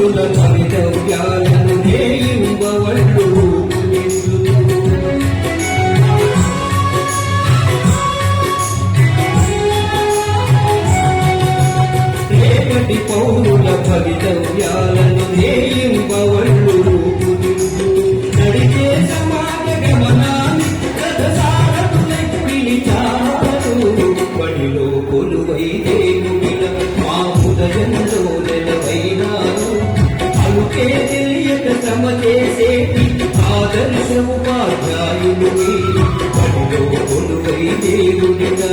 పౌరుల భవితవ్యాలను నేయింబవళ్ళు రేపటి పౌరుల భవితవ్యాలను నేయింబవళ్ళు నడిచే సమాజ గమనాన్ని రథసారథులై పిలిచారు బడిలో కొలువై దేవుడిన మా హృదయంలో నెలవైనారు అందుకే తెలియక శ్రమ చేసేటి ఆదర్శ ఉపాధ్యాయులు బడిలో కొలువై దేవుడిగా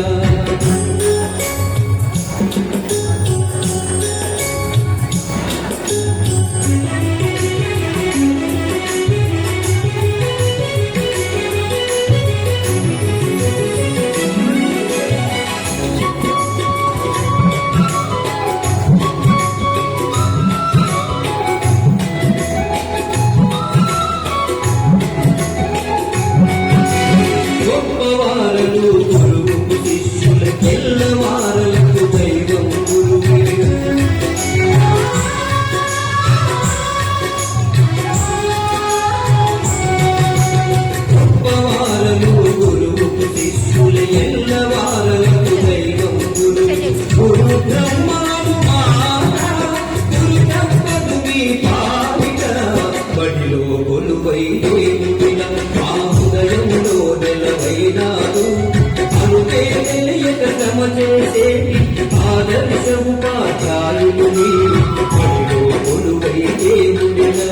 ఆదర్శ ఉపాధ్యాయులు కొలువై దేవుడిగా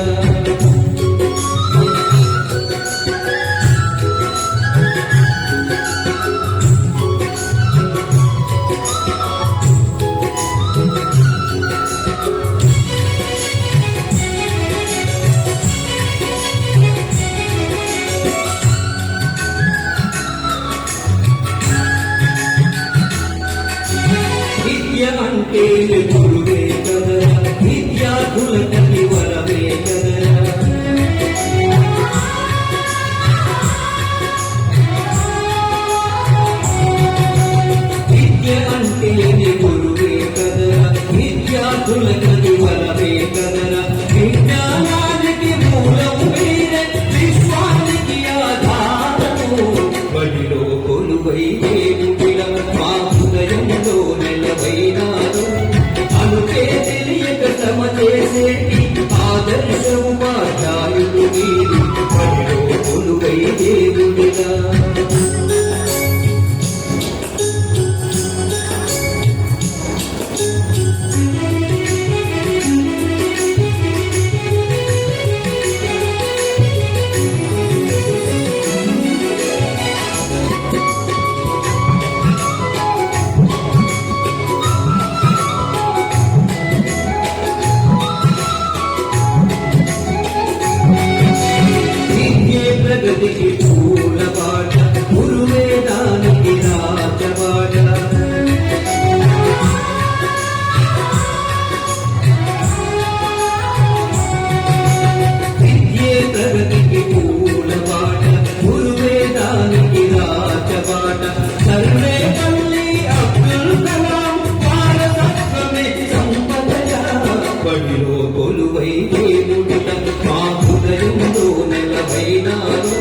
అంటే గురువే కదరా విద్యార్థులకి వరమే కదరా విద్య అంటే గురువే కదరా విద్యార్థులకి వరమే కదరా విజ్ఞానానికి మూలం వేరే విశ్వానికి ఆధారము బడిలో కొలువై దేవుడిలా మా హృదయంలో నెలవైనారు అందుకే తెలియక శ్రమ చేసేటి ఆదర్శ ఉపాధ్యాయులు మీరు బడిలో కొలువై దేవుడిగా ప్రగతికి పూలబాట గురువేదానికి రాజబాట విద్యే ప్రగతికి పూలబాట గురువేదానికి రాజబాట సర్వే పల్లి అబ్దుల్ కలాం వారసత్వమే సంపదగా బడిలో కొలువై దేవుడిట మా హృదయంలో నెలవైనారు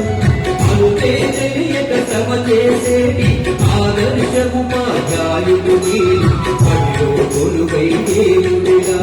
అందుకే తెలియక శ్రమ చేసేటి ఆదర్శ ఉపాధ్యాయులు బడిలో కొలువై దేవుడిగా